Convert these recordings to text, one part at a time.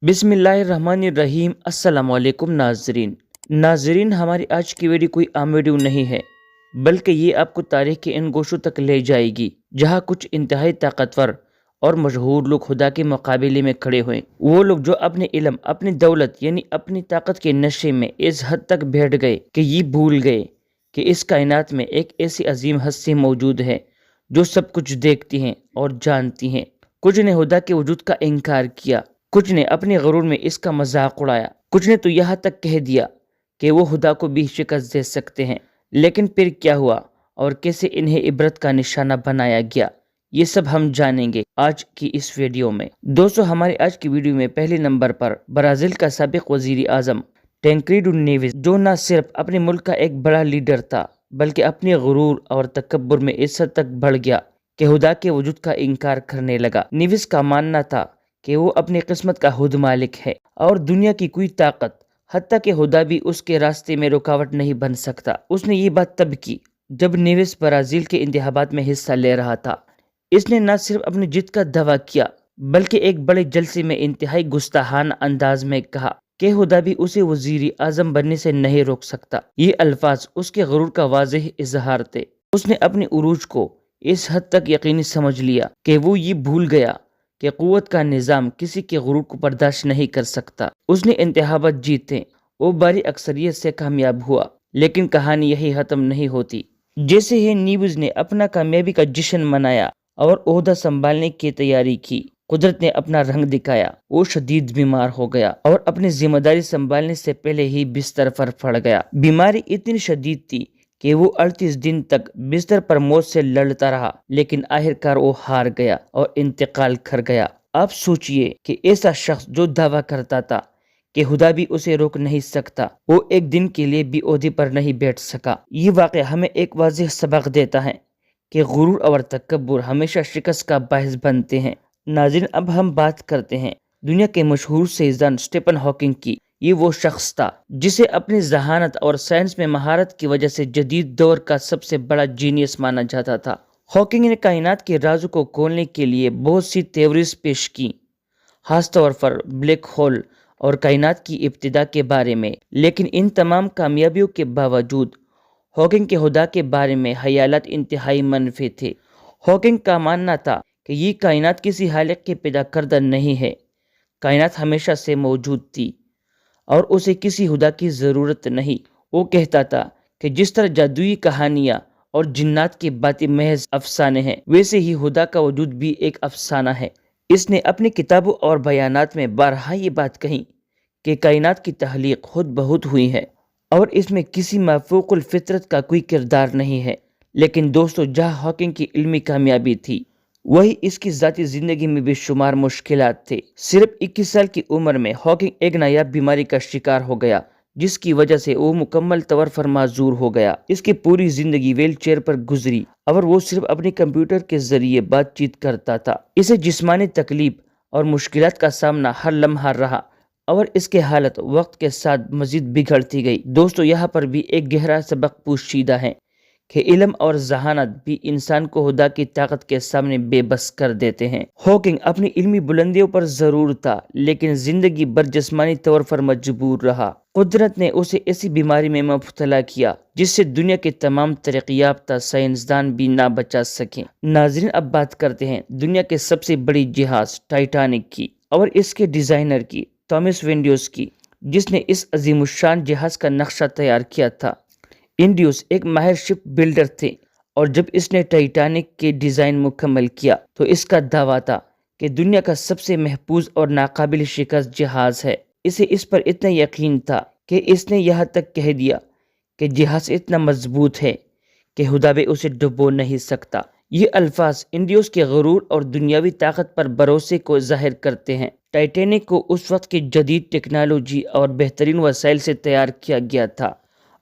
बिस्मिल्लाहिर्रहमानिर्रहीम। अस्सलाम वालेकुम नाजरीन, हमारी आज की वीडियो कोई आम वीडियो नहीं है, बल्कि ये आपको तारीख के इन गोशों तक ले जाएगी जहाँ कुछ इंतहाई ताकतवर और मशहूर लोग खुदा के मुकाबले में खड़े हुए। वो लोग जो अपने इल्म, अपनी दौलत यानी अपनी ताकत के नशे में इस हद तक बैठ गए कि ये भूल गए कि इस कायनात में एक ऐसी अजीम हस्ती मौजूद है जो सब कुछ देखती हैं और जानती हैं। कुछ ने खुदा के वजूद का इनकार किया, कुछ ने अपने गरूर में इसका मजाक उड़ाया, कुछ ने तो यहाँ तक कह दिया कि वो खुदा को भी शिकस्त दे सकते हैं। लेकिन फिर क्या हुआ और कैसे इन्हें इबरत का निशाना बनाया गया, ये सब हम जानेंगे आज की इस वीडियो में। दोस्तों, हमारे आज की वीडियो में पहले नंबर पर ब्राजील का साबिक वजीर आजम टैंक्रेडो नेवेस, जो न सिर्फ अपने मुल्क का एक बड़ा लीडर था बल्कि अपने गुरूर और तकब्बुर में इस हद तक बढ़ गया कि खुदा के वजूद का इनकार करने लगा। नेवेस का मानना था कि वो अपनी किस्मत का खुद मालिक है और दुनिया की कोई ताकत, हत्ता कि खुदा भी उसके रास्ते में रुकावट नहीं बन सकता। उसने ये बात तब की जब नेवेस ब्राजील के इंतखाबात में हिस्सा ले रहा था। इसने न सिर्फ अपनी जीत का दावा किया बल्कि एक बड़े जलसे में इंतहाई गुस्ताहाना अंदाज में कहा कि खुदा भी उसे वजीर आजम बनने से नहीं रोक सकता। ये अल्फाज उसके गुरूर का वाज़ेह इजहार थे। उसने अपने उरूज को इस हद तक यकीनी समझ लिया कि वो ये भूल गया कि क़ुव्वत का निज़ाम किसी के गुरूर को बर्दाश्त नहीं कर सकता। उसने इंतखाबात जीते, वो बड़ी अक्सरियत से कामयाब हुआ, लेकिन कहानी यही ख़त्म नहीं होती। जैसे ही नेवेस ने अपना कामयाबी का जश्न मनाया और ओहदा संभालने की तैयारी की, कुदरत ने अपना रंग दिखाया। वो शदीद बीमार हो गया और अपनी जिम्मेदारी संभालने से पहले ही बिस्तर पर पड़ गया। बीमारी इतनी शदीद थी कि वो 38 दिन तक बिस्तर पर मौत से लड़ता रहा, लेकिन आखिरकार वो हार गया और इंतकाल कर गया। आप सोचिए कि ऐसा शख्स जो दावा करता था कि खुदा भी उसे रोक नहीं सकता, वो एक दिन के लिए भी ओहदे पर नहीं बैठ सका। ये वाक़या हमें एक वाज़ेह सबक देता है कि गुरूर और तकब्बुर हमेशा शिकस्त का बायस बनते हैं। नाज़रीन, अब हम बात करते हैं दुनिया के मशहूर साइंसदान स्टीफन हॉकिंग की। ये वो शख्स था जिसे अपनी जहानत और साइंस में महारत की वजह से जदीद दौर का सबसे बड़ा जीनियस माना जाता था। हॉकिंग ने कायनात के राजों को खोलने के लिए बहुत सी थ्योरीज पेश की, खासतौर पर ब्लैक होल और कायनात की इब्तिदा के बारे में। लेकिन इन तमाम कामयाबियों के बावजूद हॉकिंग के खुदा के बारे में ख्यालात इंतहाई मनफी थे। हॉकिंग का मानना था कि ये कायनात किसी खालिक के पैदा करदा नहीं है, कायनात हमेशा से मौजूद थी और उसे किसी खुदा की ज़रूरत नहीं। वो कहता था कि जिस तरह जादुई कहानियाँ और जिन्नात की बातें महज अफसाने हैं, वैसे ही खुदा का वजूद भी एक अफसाना है। इसने अपनी किताबों और बयानात में बारहा ये बात कही कि कायनात की तख्लीक खुद बहुत हुई है और इसमें किसी माफूकुल फितरत का कोई किरदार नहीं है। लेकिन दोस्तों, जहाँ हॉकिंग की इल्मी कामयाबी थी, वही इसकी ज़ाती ज़िंदगी में बेशुमार मुश्किलात थे। सिर्फ 21 साल की उम्र में हॉकिंग एक नायाब बीमारी का शिकार हो गया, जिसकी वजह से वो मुकम्मल तौर पर माजूर हो गया। इसकी पूरी जिंदगी व्हील चेयर पर गुजरी और वो सिर्फ अपने कंप्यूटर के जरिए बातचीत करता था। इसे जिस्मानी तकलीफ और मुश्किलात का सामना हर लम्हा रहा और इसकी हालत वक्त के साथ मजीद बिगड़ती गई। दोस्तों, यहाँ पर भी एक गहरा सबक पोशीदा है कि इल्म और जहानत भी इंसान को खुदा की ताकत के सामने बेबस कर देते हैं। हॉकिंग अपनी इल्मी बुलंदियों पर जरूर था, लेकिन जिंदगी भर जिस्मानी तौर पर मजबूर रहा। कुदरत ने उसे ऐसी बीमारी में मुब्तला किया जिससे दुनिया के तमाम तरक्की याफ्ता साइंसदान भी ना बचा सके। नाज़रीन, अब बात करते हैं दुनिया के सबसे बड़ी जहाज टाइटैनिक की और इसके डिजाइनर की, थॉमस वेंडियोस की, जिसने इस अजीमुशान जहाज का नक्शा तैयार किया था। इंडियोस एक माहिर शिप बिल्डर थे और जब इसने टाइटैनिक के डिज़ाइन मुकम्मल किया तो इसका दावा था कि दुनिया का सबसे महफूज और नाकाबिल शिकस्त जहाज है। इसे इस पर इतना यकीन था कि इसने यहाँ तक कह दिया कि जहाज इतना मजबूत है कि खुदा भी उसे डुबो नहीं सकता। ये अल्फाज इंडियोस के गुरूर और दुनियावी ताकत पर भरोसे को जाहिर करते हैं। टाइटैनिक को उस वक्त की जदीद टेक्नोलॉजी और बेहतरीन वसाइल से तैयार किया गया था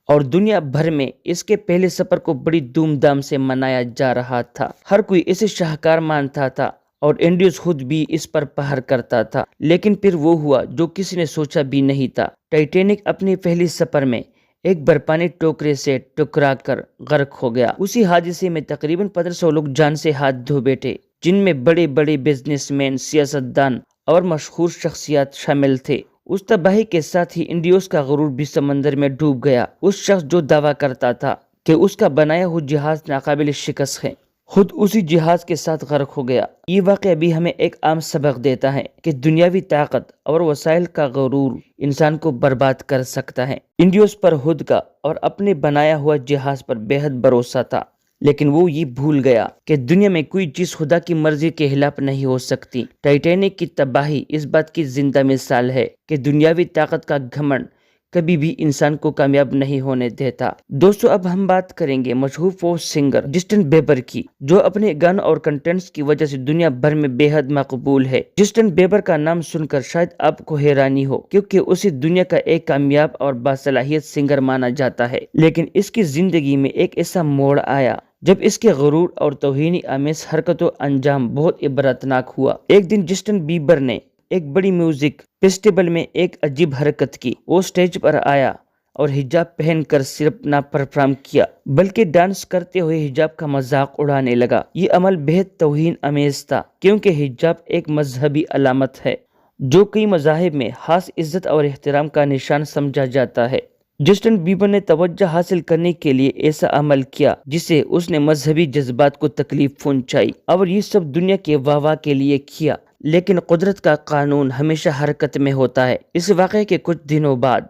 और दुनिया भर में इसके पहले सफर को बड़ी धूमधाम से मनाया जा रहा था। हर कोई इसे शाहकार मानता था और इंडियोस खुद भी इस पर पहर करता था। लेकिन फिर वो हुआ जो किसी ने सोचा भी नहीं था। टाइटैनिक अपने पहले सफर में एक बर्फानी टोकरे से टकरा कर गर्क हो गया। उसी हादसे में तकरीबन 1500 लोग जान से हाथ धो बैठे, जिनमें बड़े बड़े बिजनेसमैन, सियासतदान اور مشہور شخصیات شامل تھے۔ اس تباہی کے ساتھ ہی انڈیوس کا غرور بھی سمندر میں ڈوب گیا۔ اس شخص جو دعویٰ کرتا تھا کہ اس کا بنایا ہوا جہاز ناقابل شکست ہے، خود اسی جہاز کے ساتھ غرق ہو گیا۔ یہ واقعہ بھی ہمیں ایک عام سبق دیتا ہے کہ دنیاوی طاقت اور وسائل کا غرور انسان کو برباد کر سکتا ہے۔ انڈیوس پر خود کا اور اپنے بنایا ہوا جہاز پر بے حد بھروسہ تھا، لیکن وہ یہ بھول گیا کہ دنیا میں کوئی چیز خدا کی مرضی کے خلاف نہیں ہو سکتی۔ ٹائٹینک کی تباہی اس بات کی زندہ مثال ہے کہ دنیاوی طاقت کا گھمنڈ کبھی بھی انسان کو کامیاب نہیں ہونے دیتا۔ دوستو، اب ہم بات کریں گے مشہور فوک سنگر جسٹن بیبر کی، جو اپنے گان اور کنٹینٹس کی وجہ سے دنیا بھر میں بے حد مقبول ہے۔ جسٹن بیبر کا نام سن کر شاید آپ کو حیرانی ہو، کیونکہ اسے دنیا کا ایک کامیاب اور باصلاحیت سنگر مانا جاتا ہے، لیکن اس کی زندگی میں ایک ایسا موڑ آیا جب اس کے غرور اور توہین آمیز حرکتوں انجام بہت عبرتناک ہوا۔ ایک دن جسٹن بیبر نے ایک بڑی میوزک فیسٹیول میں ایک عجیب حرکت کی۔ وہ سٹیج پر آیا اور حجاب پہن کر صرف نہ پرفارم کیا بلکہ ڈانس کرتے ہوئے حجاب کا مذاق اڑانے لگا۔ یہ عمل بہت توہین آمیز تھا، کیونکہ حجاب ایک مذہبی علامت ہے جو کئی مذاہب میں خاص عزت اور احترام کا نشان سمجھا جاتا ہے۔ جسٹن بیبر نے توجہ حاصل کرنے کے لیے ایسا عمل کیا جسے اس نے مذہبی جذبات کو تکلیف پہنچائی، اور یہ سب دنیا کے واہ واہ کے لیے کیا۔ لیکن قدرت کا قانون ہمیشہ حرکت میں ہوتا ہے۔ اس واقعے کے کچھ دنوں بعد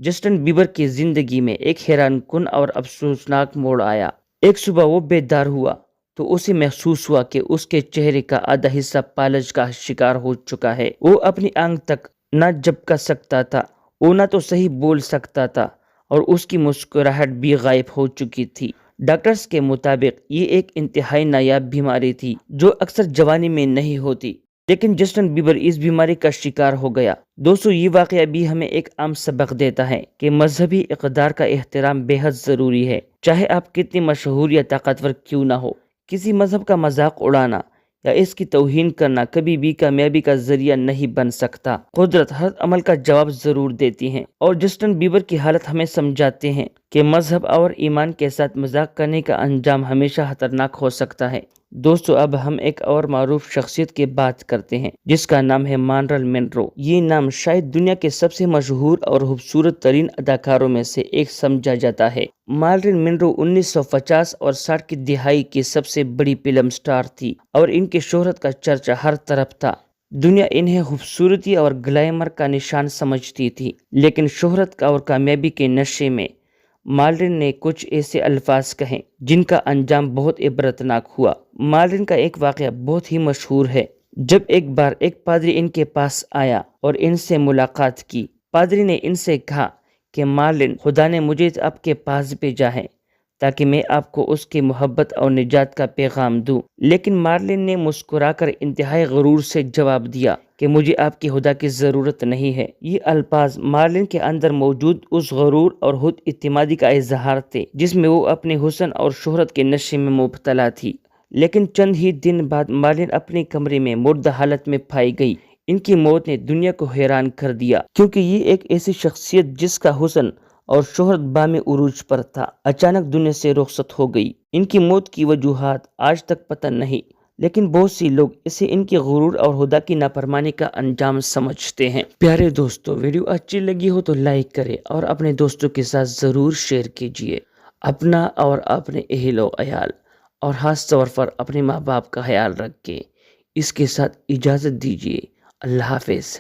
جسٹن بیبر کی زندگی میں ایک حیران کن اور افسوسناک موڑ آیا۔ ایک صبح وہ بیدار ہوا تو اسے محسوس ہوا کہ اس کے چہرے کا آدھا حصہ فالج کا شکار ہو چکا ہے۔ وہ اپنی آنکھ تک نہ جھپکا سکتا تھا، وہ نہ تو صحیح بول سکتا تھا، اور اس کی مسکراہٹ بھی غائب ہو چکی تھی۔ ڈاکٹرز کے مطابق یہ ایک انتہائی نایاب بیماری تھی جو اکثر جوانی میں نہیں ہوتی، لیکن جسٹن بیبر اس بیماری کا شکار ہو گیا۔ دوستو، یہ واقعہ بھی ہمیں ایک عام سبق دیتا ہے کہ مذہبی اقدار کا احترام بے حد ضروری ہے، چاہے آپ کتنی مشہور یا طاقتور کیوں نہ ہو۔ کسی مذہب کا مذاق اڑانا یا اس کی توہین کرنا کبھی بھی کامیابی کا ذریعہ نہیں بن سکتا۔ قدرت ہر عمل کا جواب ضرور دیتی ہے، اور جسٹن بیبر کی حالت ہمیں سمجھاتے ہیں کہ مذہب اور ایمان کے ساتھ مذاق کرنے کا انجام ہمیشہ خطرناک ہو سکتا ہے۔ دوستو، اب ہم ایک اور معروف شخصیت کی بات کرتے ہیں جس کا نام ہے مارلن مونرو۔ یہ نام شاید دنیا کے سب سے مشہور اور خوبصورت ترین اداکاروں میں سے ایک سمجھا جاتا ہے۔ مارلن مونرو 1950 اور 60 کی دہائی کی سب سے بڑی فلم سٹار تھی، اور ان کی شہرت کا چرچا ہر طرف تھا۔ دنیا انہیں خوبصورتی اور گلیمر کا نشان سمجھتی تھی، لیکن شہرت اور کامیابی کے نشے میں مارلن نے کچھ ایسے الفاظ کہے جن کا انجام بہت عبرتناک ہوا۔ مارلن کا ایک واقعہ بہت ہی مشہور ہے۔ جب ایک بار ایک پادری ان کے پاس آیا اور ان سے ملاقات کی، پادری نے ان سے کہا کہ مارلن، خدا نے مجھے آپ کے پاس بھیجا ہے تاکہ میں آپ کو اس کی محبت اور نجات کا پیغام دوں۔ لیکن مارلن نے مسکرا کر انتہائی غرور سے جواب دیا کہ مجھے آپ کی خدا کی ضرورت نہیں ہے۔ یہ الفاظ مارلن کے اندر موجود اس غرور اور خود اعتمادی کا اظہار تھے جس میں وہ اپنے حسن اور شہرت کے نشے میں مبتلا تھی۔ لیکن چند ہی دن بعد مارلن اپنے کمرے میں مردہ حالت میں پائی گئی۔ ان کی موت نے دنیا کو حیران کر دیا، کیونکہ یہ ایک ایسی شخصیت جس کا حسن اور شہرت بام عروج پر تھا، اچانک دنیا سے رخصت ہو گئی۔ ان کی موت کی وجوہات آج تک پتہ نہیں، لیکن بہت سی لوگ اسے ان کے غرور اور خدا کی نافرمانی کا انجام سمجھتے ہیں۔ پیارے دوستو، ویڈیو اچھی لگی ہو تو لائک کریں اور اپنے دوستوں کے ساتھ ضرور شیئر کیجیے۔ اپنا اور اپنے اہل و عیال اور خاص طور پر اپنے ماں باپ کا خیال رکھیں۔ اس کے ساتھ اجازت دیجیے۔ اللہ حافظ۔